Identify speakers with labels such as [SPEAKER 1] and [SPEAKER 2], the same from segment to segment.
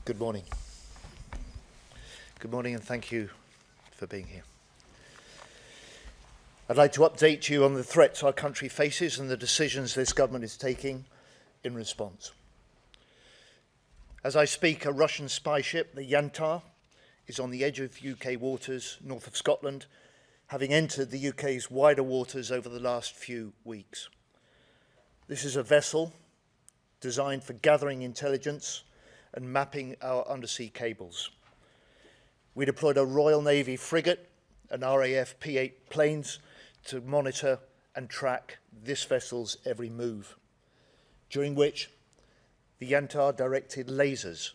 [SPEAKER 1] Good morning. Good morning and thank you for being here. I'd like to update you on the threats our country faces and the decisions this government is taking in response. As I speak, a Russian spy ship, the Yantar, is on the edge of UK waters north of Scotland, having entered the UK's wider waters over the last few weeks. This is a vessel designed for gathering intelligence and mapping our undersea cables. We deployed a Royal Navy frigate and RAF P-8 planes to monitor and track this vessel's every move, during which the Yantar directed lasers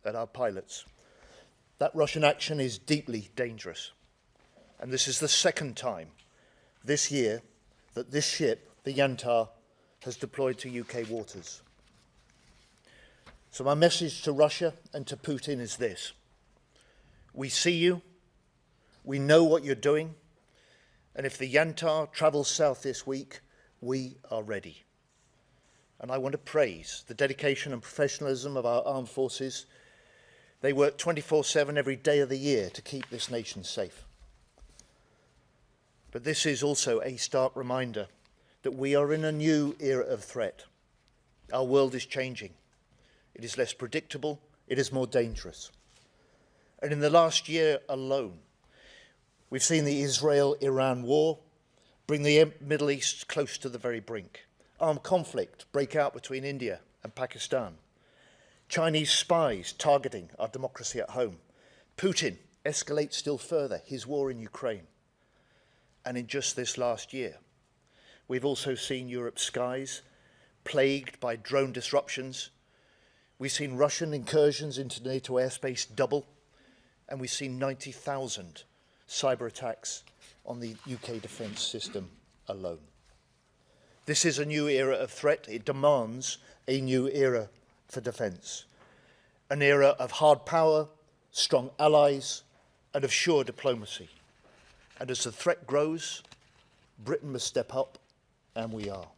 [SPEAKER 1] at our pilots. That Russian action is deeply dangerous, and this is the second time this year that this ship, the Yantar, has deployed to UK waters. So my message to Russia and to Putin is this: we see you, we know what you're doing, and if the Yantar travels south this week, we are ready. And I want to praise the dedication and professionalism of our armed forces. They work 24/7 every day of the year to keep this nation safe. But this is also a stark reminder that we are in a new era of threat. Our world is changing. It is less predictable, it is more dangerous. And in the last year alone, we've seen the Israel-Iran war bring the Middle East close to the very brink. Armed conflict break out between India and Pakistan. Chinese spies targeting our democracy at home. Putin escalates still further his war in Ukraine. And in just this last year, we've also seen Europe's skies plagued by drone disruptions. We've seen Russian incursions into NATO airspace double, and we've seen 90,000 cyber attacks on the UK defence system alone. This is a new era of threat. It demands a new era for defence, an era of hard power, strong allies, and of sure diplomacy. And as the threat grows, Britain must step up, and we are.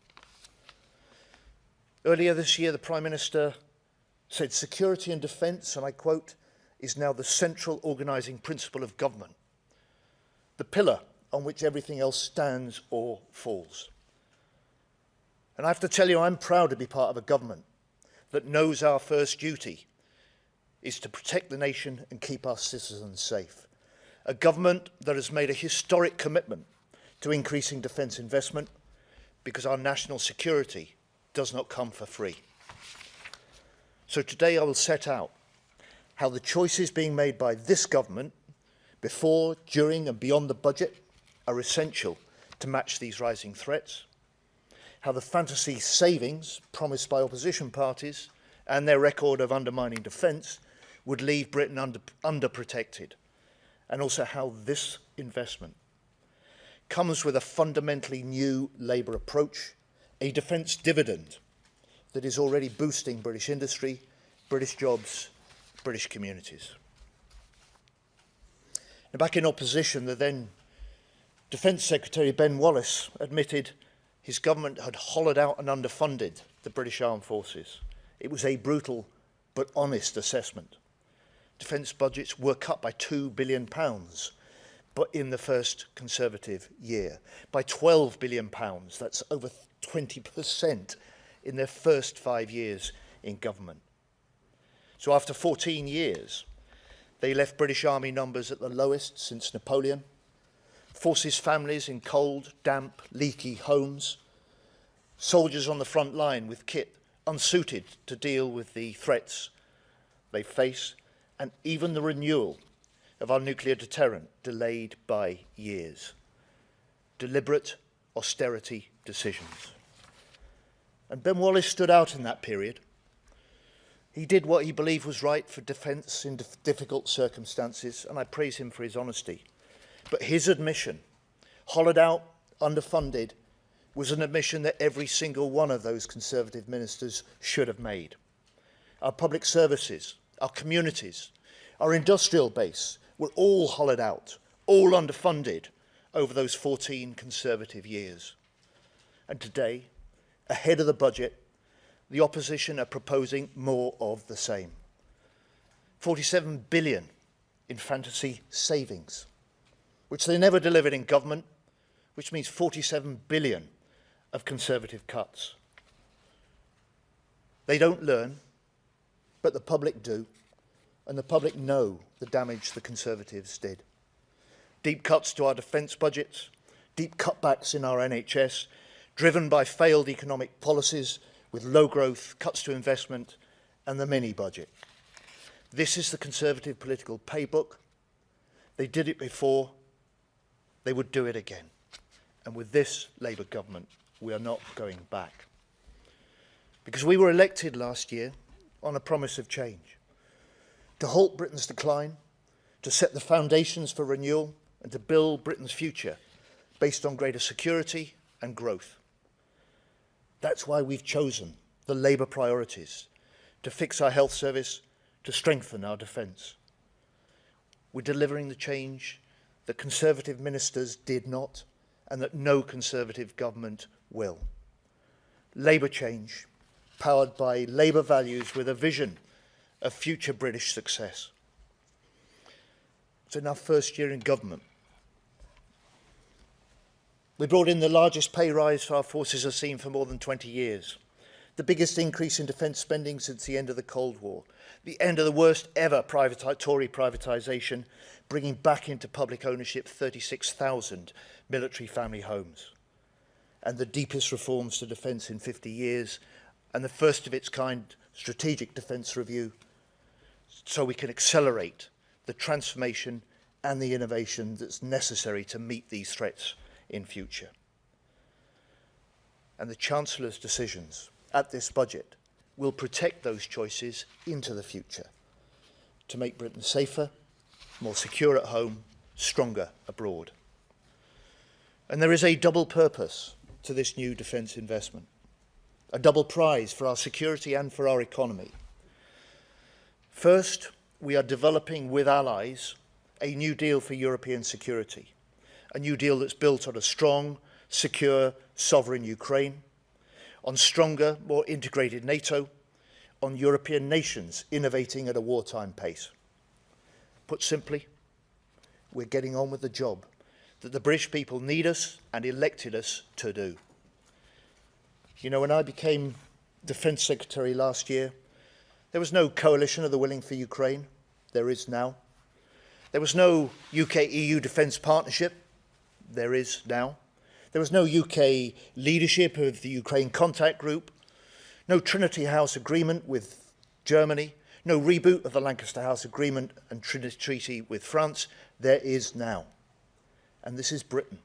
[SPEAKER 1] Earlier this year, the Prime Minister said security and defence, and I quote, is now the central organising principle of government, the pillar on which everything else stands or falls. And I have to tell you, I'm proud to be part of a government that knows our first duty is to protect the nation and keep our citizens safe. A government that has made a historic commitment to increasing defence investment because our national security does not come for free. So today I will set out how the choices being made by this government before, during and beyond the budget are essential to match these rising threats, how the fantasy savings promised by opposition parties and their record of undermining defence would leave Britain underprotected, and also how this investment comes with a fundamentally new Labour approach, a defence dividend that is already boosting British industry, British jobs, British communities. Now, back in opposition, the then Defence Secretary Ben Wallace admitted his government had hollowed out and underfunded the British Armed Forces. It was a brutal but honest assessment. Defence budgets were cut by £2 billion, but in the first Conservative year, by £12 billion. That's over 20% in their first 5 years in government. So after 14 years, they left British Army numbers at the lowest since Napoleon, forces families in cold, damp, leaky homes, soldiers on the front line with kit unsuited to deal with the threats they face, and even the renewal of our nuclear deterrent delayed by years. Deliberate austerity decisions. And Ben Wallace stood out in that period. He did what he believed was right for defence in difficult circumstances, and I praise him for his honesty. But his admission, hollowed out, underfunded, was an admission that every single one of those Conservative ministers should have made. Our public services, our communities, our industrial base were all hollowed out, all underfunded over those 14 Conservative years. And today, ahead of the budget, the opposition are proposing more of the same. 47 billion in fantasy savings, which they never delivered in government, which means 47 billion of Conservative cuts. They don't learn, but the public do, and the public know the damage the Conservatives did. Deep cuts to our defence budgets, deep cutbacks in our NHS, driven by failed economic policies with low growth, cuts to investment, and the mini-budget. This is the Conservative political playbook. They did it before, they would do it again. And with this Labour government, we are not going back. Because we were elected last year on a promise of change, to halt Britain's decline, to set the foundations for renewal, and to build Britain's future based on greater security and growth. That's why we've chosen the Labour priorities: to fix our health service, to strengthen our defence. We're delivering the change that Conservative ministers did not, and that no Conservative government will. Labour change, powered by Labour values with a vision of future British success. It's in our first year in government. We brought in the largest pay rise our forces have seen for more than 20 years, the biggest increase in defence spending since the end of the Cold War, the end of the worst ever Tory privatisation, bringing back into public ownership 36,000 military family homes, and the deepest reforms to defence in 50 years, and the first of its kind strategic defence review, so we can accelerate the transformation and the innovation that's necessary to meet these threats in future. And the Chancellor's decisions at this budget will protect those choices into the future to make Britain safer, more secure at home, stronger abroad. And there is a double purpose to this new defence investment, a double prize for our security and for our economy. First, we are developing with allies a new deal for European security, a new deal that's built on a strong, secure, sovereign Ukraine, on stronger, more integrated NATO, on European nations innovating at a wartime pace. Put simply, we're getting on with the job that the British people need us and elected us to do. You know, when I became Defence Secretary last year, there was no coalition of the willing for Ukraine. There is now. There was no UK-EU defence partnership. There is now. There was no UK leadership of the Ukraine Contact Group, no Trinity House agreement with Germany, no reboot of the Lancaster House Agreement and treaty with France. There is now. And this is Britain,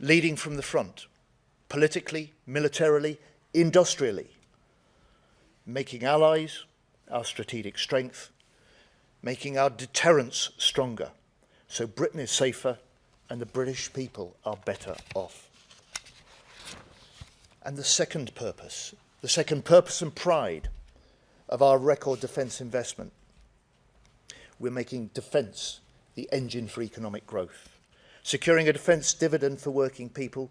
[SPEAKER 1] leading from the front, politically, militarily, industrially, making allies our strategic strength, making our deterrence stronger, so Britain is safer and the British people are better off. And the second purpose and pride of our record defence investment, we're making defence the engine for economic growth, securing a defence dividend for working people,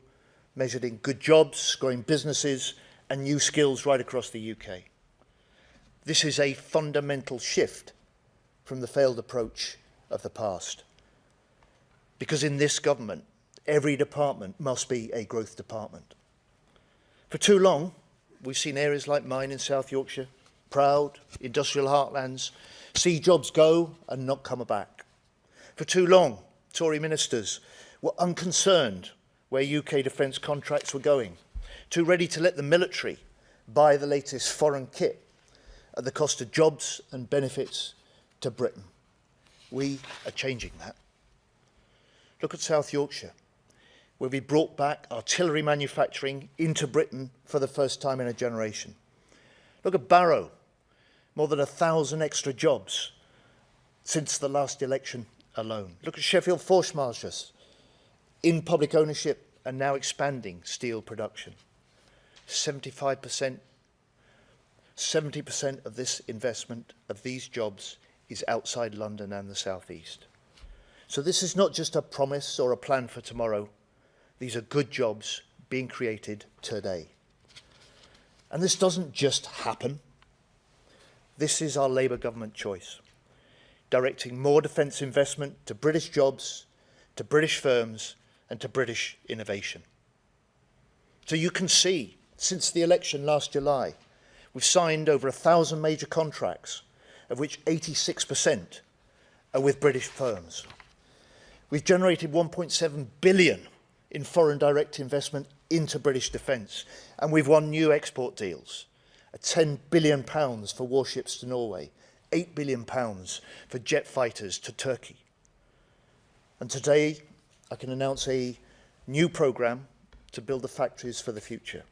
[SPEAKER 1] measured in good jobs, growing businesses and new skills right across the UK. This is a fundamental shift from the failed approach of the past. Because in this government, every department must be a growth department. For too long, we've seen areas like mine in South Yorkshire, proud, industrial heartlands, see jobs go and not come back. For too long, Tory ministers were unconcerned where UK defence contracts were going, too ready to let the military buy the latest foreign kit at the cost of jobs and benefits to Britain. We are changing that. Look at South Yorkshire, where we brought back artillery manufacturing into Britain for the first time in a generation. Look at Barrow, more than 1,000 extra jobs since the last election alone. Look at Sheffield Force in public ownership and now expanding steel production. 70% of this investment, of these jobs, is outside London and the South East. So this is not just a promise or a plan for tomorrow. These are good jobs being created today. And this doesn't just happen. This is our Labour government choice. directing more defence investment to British jobs, to British firms, and to British innovation. So you can see, since the election last July, we've signed over 1,000 major contracts, of which 86% are with British firms. We've generated 1.7 billion in foreign direct investment into British defence, and we've won new export deals, £10 billion for warships to Norway, £8 billion for jet fighters to Turkey. And today, I can announce a new programme to build the factories for the future.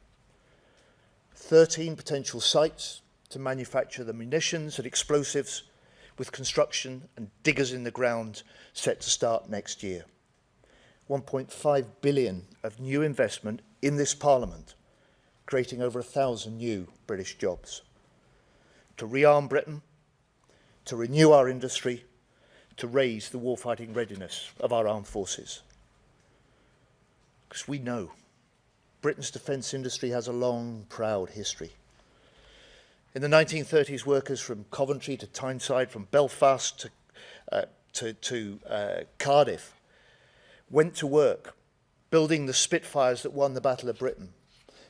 [SPEAKER 1] 13 potential sites to manufacture the munitions and explosives, with construction and diggers in the ground set to start next year. 1.5 billion of new investment in this Parliament, creating over 1,000 new British jobs. To rearm Britain, to renew our industry, to raise the warfighting readiness of our armed forces. Because we know Britain's defence industry has a long, proud history. In the 1930s, workers from Coventry to Tyneside, from Belfast to Cardiff, went to work building the Spitfires that won the Battle of Britain,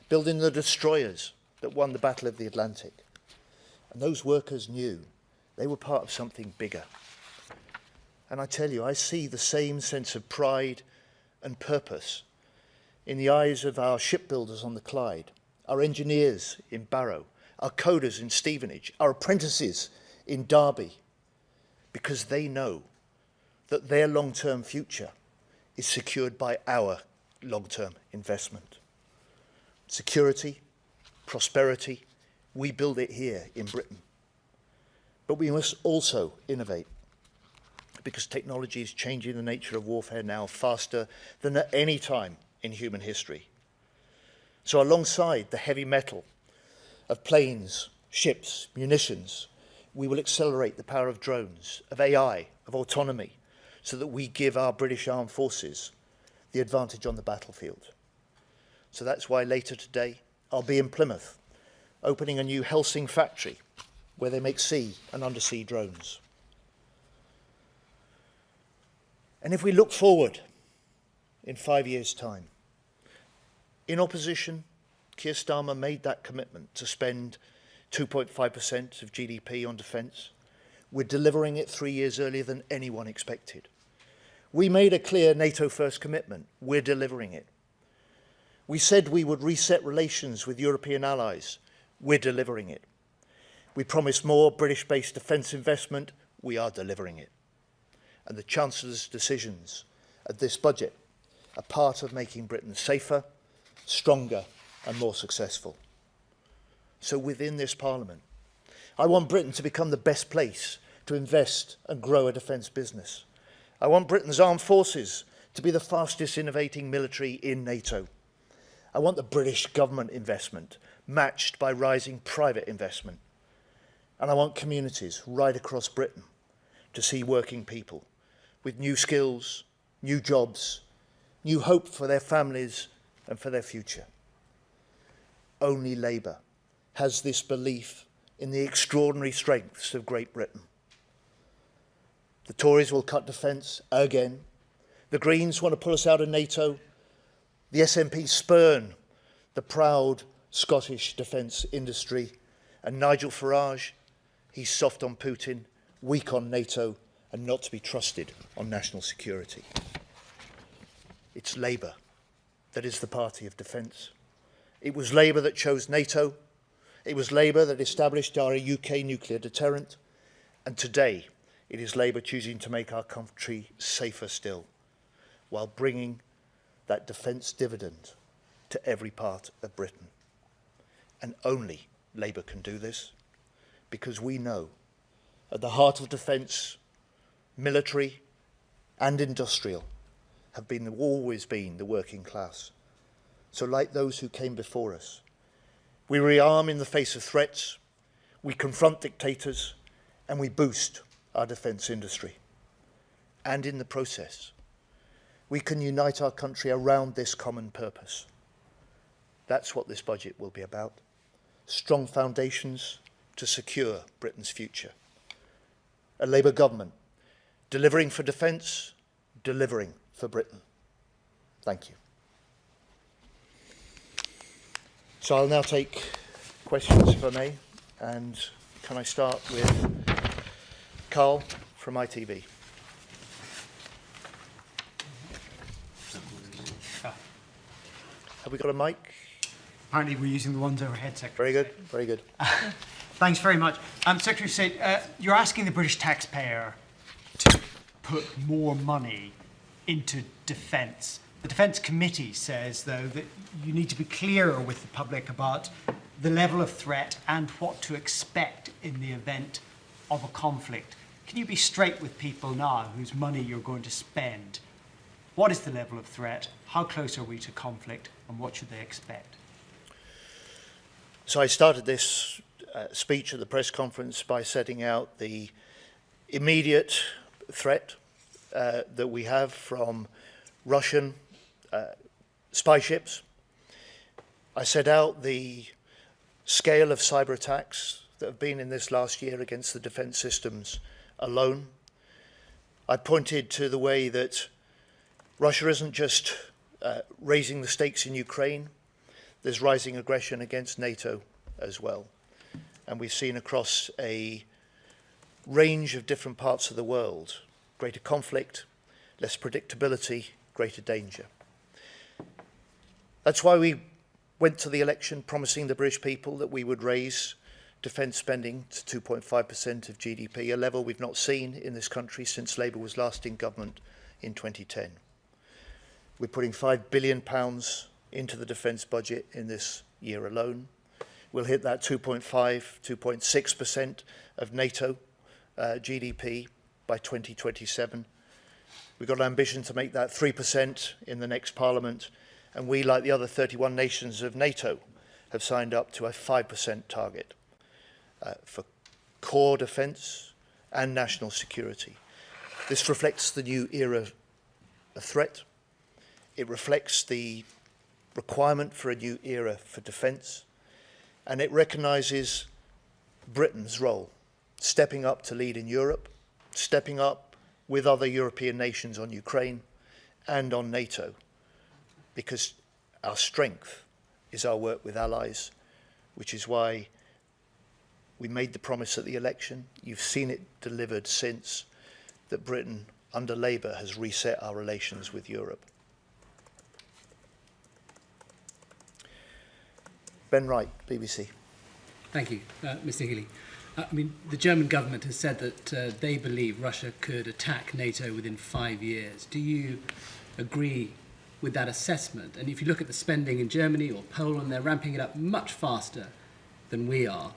[SPEAKER 1] building the destroyers that won the Battle of the Atlantic. And those workers knew they were part of something bigger. And I tell you, I see the same sense of pride and purpose in the eyes of our shipbuilders on the Clyde, our engineers in Barrow, our coders in Stevenage, our apprentices in Derby, because they know that their long-term future is secured by our long-term investment. Security, prosperity, we build it here in Britain. But we must also innovate, because technology is changing the nature of warfare now faster than at any time in human history. So alongside the heavy metal of planes, ships, munitions, we will accelerate the power of drones, of AI, of autonomy, so that we give our British Armed Forces the advantage on the battlefield. So that's why later today I'll be in Plymouth, opening a new Helsing factory where they make sea and undersea drones. And if we look forward in 5 years' time, in opposition, Keir Starmer made that commitment to spend 2.5% of GDP on defence. We're delivering it 3 years earlier than anyone expected. We made a clear NATO-first commitment. We're delivering it. We said we would reset relations with European allies. We're delivering it. We promised more British-based defence investment. We are delivering it. And the Chancellor's decisions of this budget are part of making Britain safer, stronger and more successful. So within this Parliament, I want Britain to become the best place to invest and grow a defence business. I want Britain's armed forces to be the fastest innovating military in NATO. I want the British government investment matched by rising private investment. And I want communities right across Britain to see working people with new skills, new jobs, new hope for their families and for their future. Only Labour has this belief in the extraordinary strengths of Great Britain. The Tories will cut defence again. The Greens want to pull us out of NATO. The SNP spurn the proud Scottish defence industry. And Nigel Farage, he's soft on Putin, weak on NATO, and not to be trusted on national security. It's Labour that is the party of defence. It was Labour that chose NATO. It was Labour that established our UK nuclear deterrent. And today, it is Labour choosing to make our country safer still, while bringing that defence dividend to every part of Britain. And only Labour can do this, because we know at the heart of defence, military and industrial, have always been the working class. So like those who came before us, we rearm in the face of threats, we confront dictators, and we boost our defence industry. And in the process, we can unite our country around this common purpose. That's what this budget will be about. Strong foundations to secure Britain's future. A Labour government delivering for defence, delivering for Britain. Thank you. So I'll now take questions, if I may, and can I start with Carl from ITV? Have we got a mic?
[SPEAKER 2] Apparently we're using the ones overhead, Secretary.
[SPEAKER 1] Very good, very good.
[SPEAKER 2] Thanks very much. Secretary of State, you're asking the British taxpayer to put more money into defence. The Defence Committee says, though, that you need to be clearer with the public about the level of threat and what to expect in the event of a conflict. Can you be straight with people now whose money you're going to spend? What is the level of threat? How close are we to conflict? And what should they expect?
[SPEAKER 1] So I started this speech at the press conference by setting out the immediate threat that we have from Russian spy ships. I set out the scale of cyber attacks that have been in this last year against the defence systems alone. I pointed to the way that Russia isn't just raising the stakes in Ukraine, there's rising aggression against NATO as well. And we've seen across a range of different parts of the world, greater conflict, less predictability, greater danger. That's why we went to the election promising the British people that we would raise defence spending to 2.5% of GDP, a level we've not seen in this country since Labour was last in government in 2010. We're putting £5 billion into the defence budget in this year alone. We'll hit that 2.6% of NATO GDP by 2027. We've got an ambition to make that 3% in the next Parliament, and we, like the other 31 nations of NATO, have signed up to a 5% target for core defence and national security. This reflects the new era of threat. It reflects the requirement for a new era for defence, and it recognises Britain's role, stepping up to lead in Europe, stepping up with other European nations on Ukraine and on NATO, because our strength is our work with allies, which is why we made the promise at the election. You've seen it delivered since, that Britain, under Labour, has reset our relations with Europe. Ben Wright, BBC.
[SPEAKER 3] Thank you, Mr. Healy. The German government has said that they believe Russia could attack NATO within 5 years. Do you agree with that assessment? And if you look at the spending in Germany or Poland, they're ramping it up much faster than we are.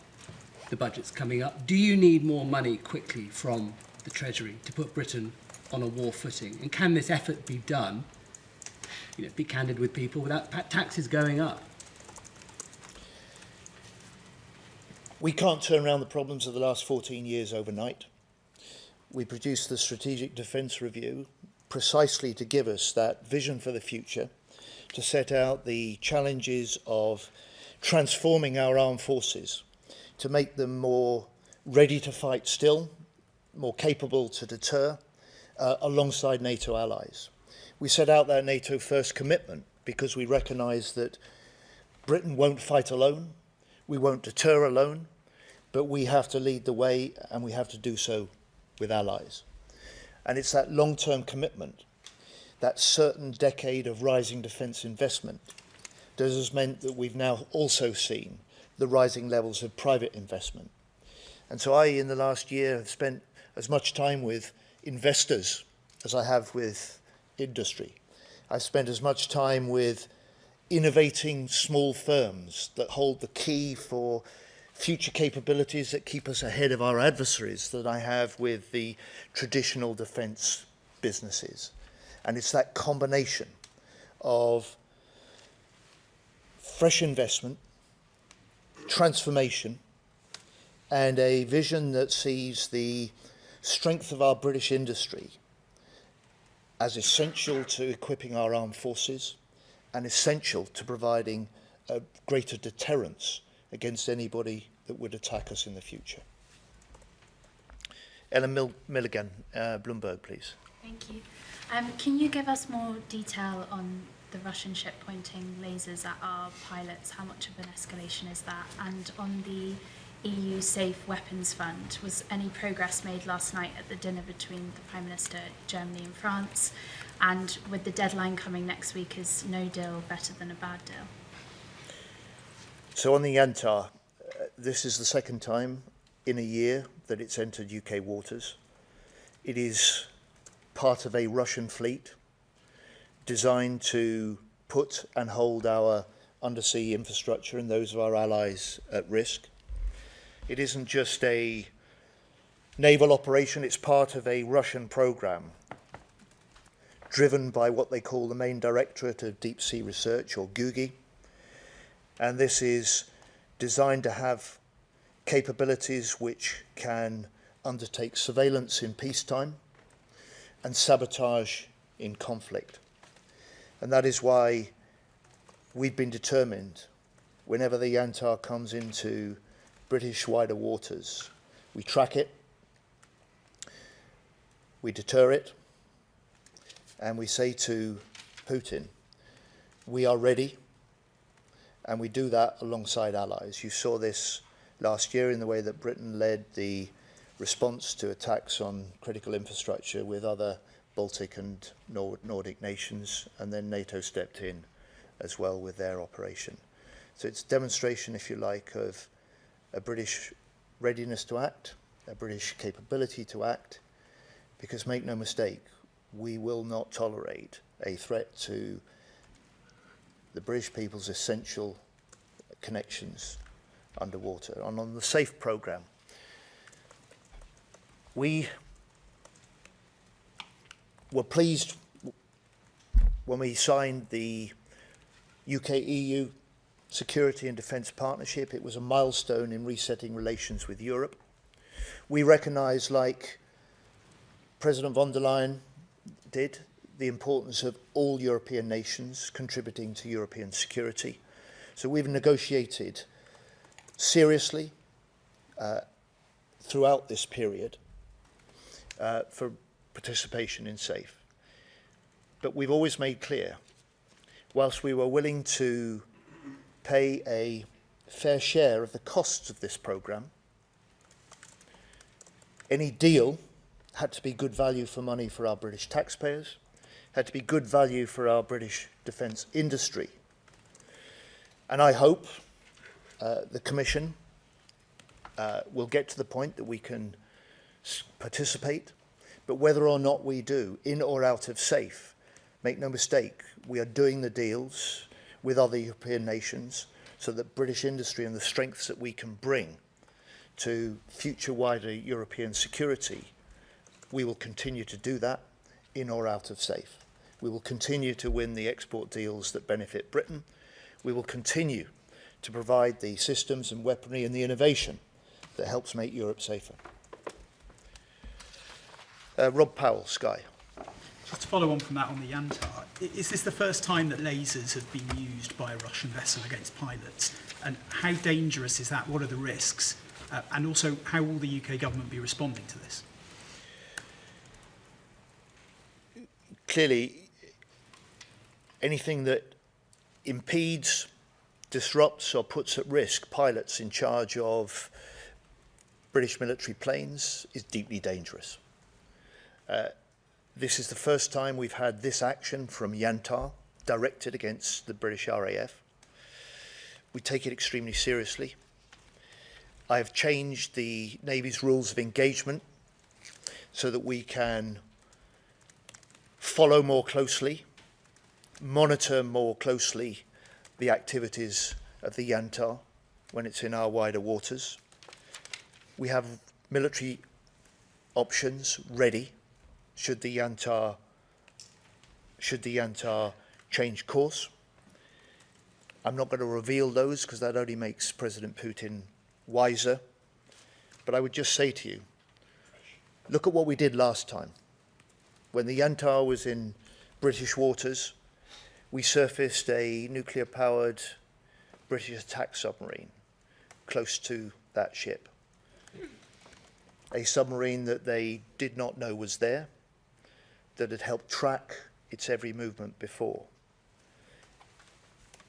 [SPEAKER 3] The budget's coming up. Do you need more money quickly from the Treasury to put Britain on a war footing? And can this effort be done, be candid with people, without taxes going up?
[SPEAKER 1] We can't turn around the problems of the last 14 years overnight. We produced the Strategic Defence Review precisely to give us that vision for the future, to set out the challenges of transforming our armed forces, to make them more ready to fight still, more capable to deter, alongside NATO allies. We set out that NATO first commitment because we recognise that Britain won't fight alone, we won't deter alone, but we have to lead the way, and we have to do so with allies. And it's that long-term commitment, that certain decade of rising defence investment, that has meant that we've now also seen the rising levels of private investment. And so I, in the last year, have spent as much time with investors as I have with industry. I've spent as much time with innovating small firms that hold the key for future capabilities that keep us ahead of our adversaries that I have with the traditional defence businesses. And it's that combination of fresh investment, transformation, and a vision that sees the strength of our British industry as essential to equipping our armed forces and essential to providing a greater deterrence against anybody that would attack us in the future. Milligan, Bloomberg, please.
[SPEAKER 4] Thank you. Can you give us more detail on the Russian ship pointing lasers at our pilots? How much of an escalation is that? And on the EU Safe Weapons Fund, was any progress made last night at the dinner between the Prime Minister, Germany and France? And with the deadline coming next week, is no deal better than a bad deal?
[SPEAKER 1] So on the Yantar, this is the second time in a year that it's entered UK waters. It is part of a Russian fleet designed to put and hold our undersea infrastructure and those of our allies at risk. It isn't just a naval operation, it's part of a Russian program driven by what they call the Main Directorate of Deep Sea Research, or GUGI. And this is designed to have capabilities which can undertake surveillance in peacetime and sabotage in conflict. And that is why we've been determined, whenever the Yantar comes into British wider waters, we track it, we deter it, and we say to Putin, we are ready, and we do that alongside allies. You saw this last year in the way that Britain led the response to attacks on critical infrastructure with other Baltic and Nordic nations, and then NATO stepped in as well with their operation. So it's a demonstration, if you like, of a British readiness to act, a British capability to act, because make no mistake, we will not tolerate a threat to the British people's essential connections underwater. And on the SAFE programme, we were pleased when we signed the UK-EU Security and Defence Partnership. It was a milestone in resetting relations with Europe. We recognise, like President von der Leyen did, the importance of all European nations contributing to European security. So we've negotiated seriously throughout this period for participation in SAFE. But we've always made clear, whilst we were willing to pay a fair share of the costs of this programme, any deal had to be good value for money for our British taxpayers, had to be good value for our British defence industry. And I hope the Commission will get to the point that we can participate, but whether or not we do, in or out of SAFE, make no mistake, we are doing the deals with other European nations so that British industry and the strengths that we can bring to future wider European security, we will continue to do that in or out of SAFE. We will continue to win the export deals that benefit Britain. We will continue to provide the systems and weaponry and the innovation that helps make Europe safer. Rob Powell, Sky.
[SPEAKER 5] Just to follow on from that on the Yantar, is this the first time that lasers have been used by a Russian vessel against pilots? And how dangerous is that? What are the risks? And also, how will the UK government be responding to this?
[SPEAKER 1] Clearly, anything that impedes, disrupts or puts at risk pilots in charge of British military planes is deeply dangerous. This is the first time we've had this action from Yantar directed against the British RAF. We take it extremely seriously. I have changed the Navy's rules of engagement so that we can follow more closely, monitor more closely the activities of the Yantar when it's in our wider waters. We have military options ready should the Yantar change course. I'm not going to reveal those because that only makes President Putin wiser. But I would just say to you, look at what we did last time. When the Yantar was in British waters, we surfaced a nuclear-powered British attack submarine close to that ship. a submarine that they did not know was there, that had helped track its every movement before.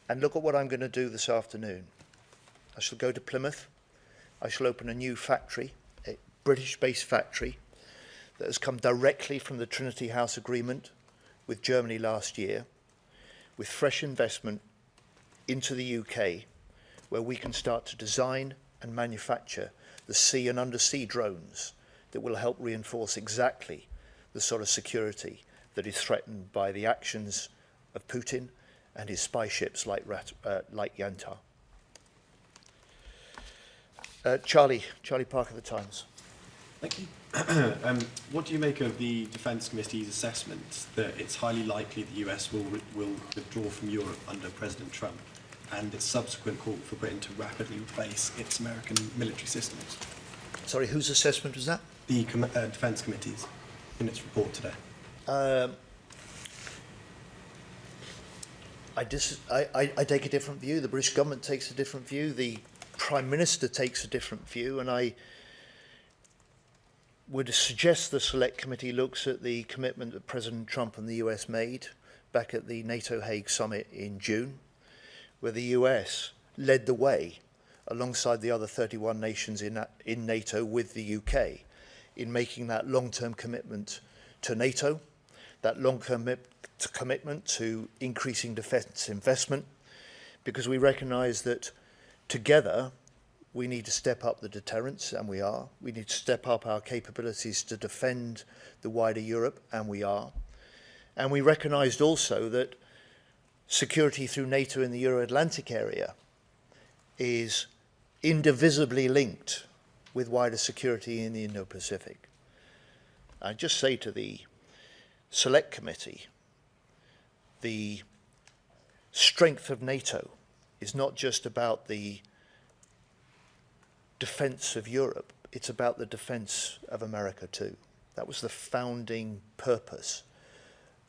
[SPEAKER 1] And look at what I'm going to do this afternoon. I shall go to Plymouth. I shall open a new factory, a British-based factory that has come directly from the Trinity House Agreement with Germany last year, with fresh investment into the UK, where we can start to design and manufacture the sea and undersea drones that will help reinforce exactly the sort of security that is threatened by the actions of Putin and his spy ships like Yantar. Charlie Parker, The Times.
[SPEAKER 6] Thank you. What do you make of the Defence Committee's assessment that it's highly likely the US will withdraw from Europe under President Trump, and its subsequent call for Britain to rapidly replace its American military systems?
[SPEAKER 1] Sorry, whose assessment was that?
[SPEAKER 6] The Defence Committee's in its report today.
[SPEAKER 1] I take a different view. The British government takes a different view. The Prime Minister takes a different view, and I would suggest the Select Committee looks at the commitment that President Trump and the US made back at the NATO Hague summit in June, where the US led the way alongside the other 31 nations in NATO with the UK in making that long-term commitment to NATO, that long-term commitment to increasing defence investment, because we recognise that together we need to step up the deterrence, and we are. We need to step up our capabilities to defend the wider Europe, and we are. And we recognised also that security through NATO in the Euro-Atlantic area is indivisibly linked with wider security in the Indo-Pacific. I just say to the Select Committee, the strength of NATO is not just about the defence of Europe, it's about the defence of America too. That was the founding purpose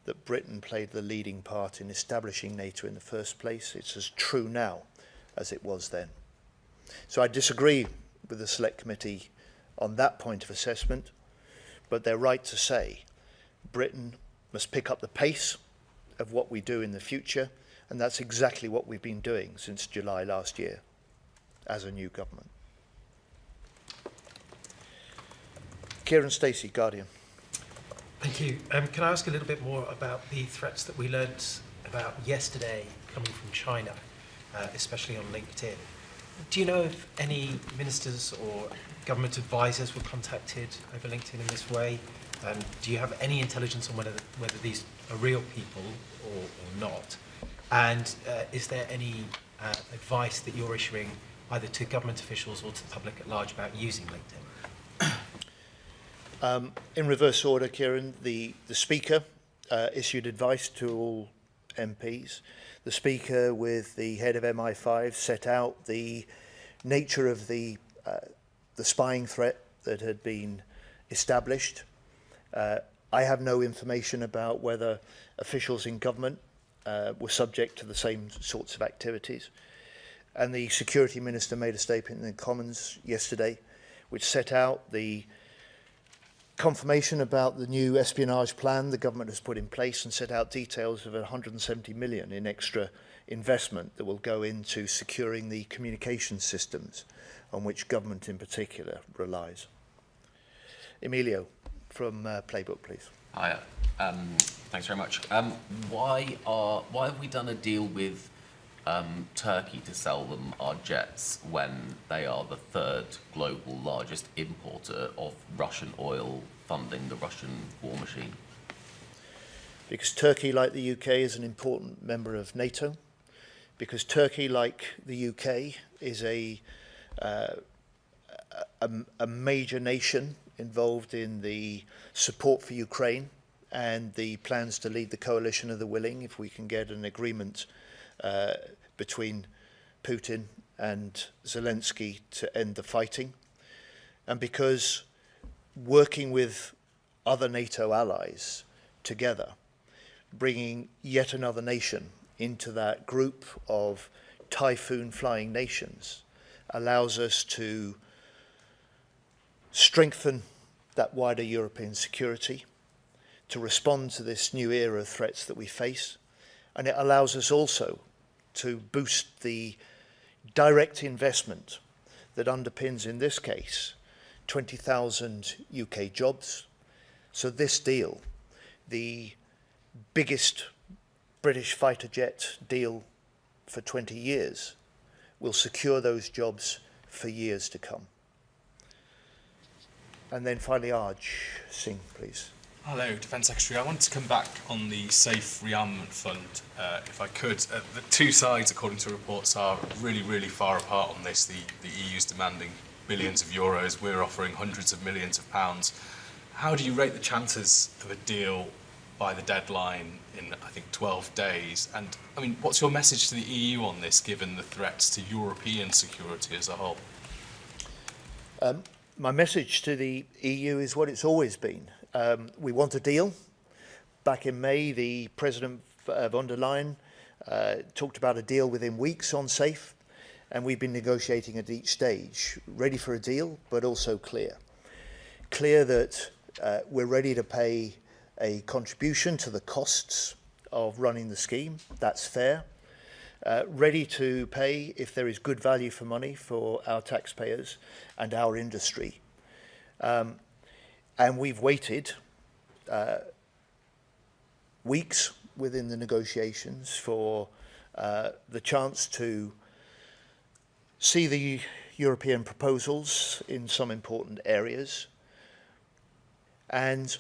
[SPEAKER 1] that Britain played the leading part in establishing NATO in the first place. It's as true now as it was then. So I disagree with the Select Committee on that point of assessment, but they're right to say Britain must pick up the pace of what we do in the future, and that's exactly what we've been doing since July last year as a new government. Kieran Stacey, Guardian.
[SPEAKER 7] Thank you. Can I ask a little bit more about the threats that we learned about yesterday coming from China, especially on LinkedIn? Do you know if any ministers or government advisors were contacted over LinkedIn in this way? Do you have any intelligence on whether these are real people or not? And is there any advice that you're issuing either to government officials or to the public at large about using LinkedIn?
[SPEAKER 1] In reverse order, Kieran, the Speaker issued advice to all MPs. The Speaker, with the head of MI5, set out the nature of the spying threat that had been established. I have no information about whether officials in government were subject to the same sorts of activities. And the Security Minister made a statement in the Commons yesterday which set out the confirmation about the new espionage plan the government has put in place and set out details of 170 million in extra investment that will go into securing the communication systems on which government in particular relies. Emilio from Playbook, please.
[SPEAKER 8] Hi, thanks very much. Why have we done a deal with Turkey to sell them our jets when they are the third global largest importer of Russian oil, funding the Russian war machine?
[SPEAKER 1] Because Turkey, like the UK, is an important member of NATO. Because Turkey, like the UK, is a major nation involved in the support for Ukraine and the plans to lead the coalition of the willing if we can get an agreement between Putin and Zelensky to end the fighting. And because working with other NATO allies together, bringing yet another nation into that group of typhoon flying nations allows us to strengthen that wider European security, to respond to this new era of threats that we face, and it allows us also to boost the direct investment that underpins, in this case, 20,000 UK jobs. So this deal, the biggest British fighter jet deal for 20 years, will secure those jobs for years to come. And then finally, Arj Singh, please.
[SPEAKER 9] Hello, Defence Secretary. I wanted to come back on the Safe Rearmament Fund, if I could. The two sides, according to reports, are really, really far apart on this. The EU's demanding billions of euros. We're offering hundreds of millions of pounds. How do you rate the chances of a deal by the deadline in, I think, 12 days? And, I mean, what's your message to the EU on this, given the threats to European security as a whole?
[SPEAKER 1] My message to the EU is what it's always been. We want a deal. Back in May, the President von der Leyen talked about a deal within weeks on SAFE, and we've been negotiating at each stage, ready for a deal, but also clear. Clear that we're ready to pay a contribution to the costs of running the scheme. That's fair. Ready to pay if there is good value for money for our taxpayers and our industry. And we've waited weeks within the negotiations for the chance to see the European proposals in some important areas. And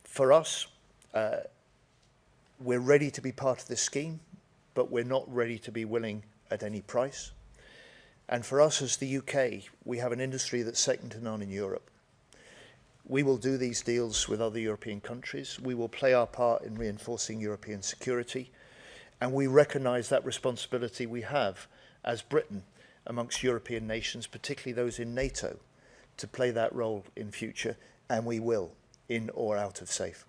[SPEAKER 1] for us, we're ready to be part of this scheme, but we're not ready to be willing at any price. And for us as the UK, we have an industry that's second to none in Europe. We will do these deals with other European countries. We will play our part in reinforcing European security. And we recognise that responsibility we have as Britain amongst European nations, particularly those in NATO, to play that role in future. And we will, in or out of SAFE.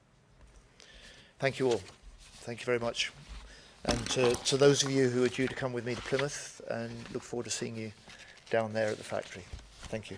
[SPEAKER 1] Thank you all. Thank you very much. And to those of you who are due to come with me to Plymouth, and look forward to seeing you down there at the factory. Thank you.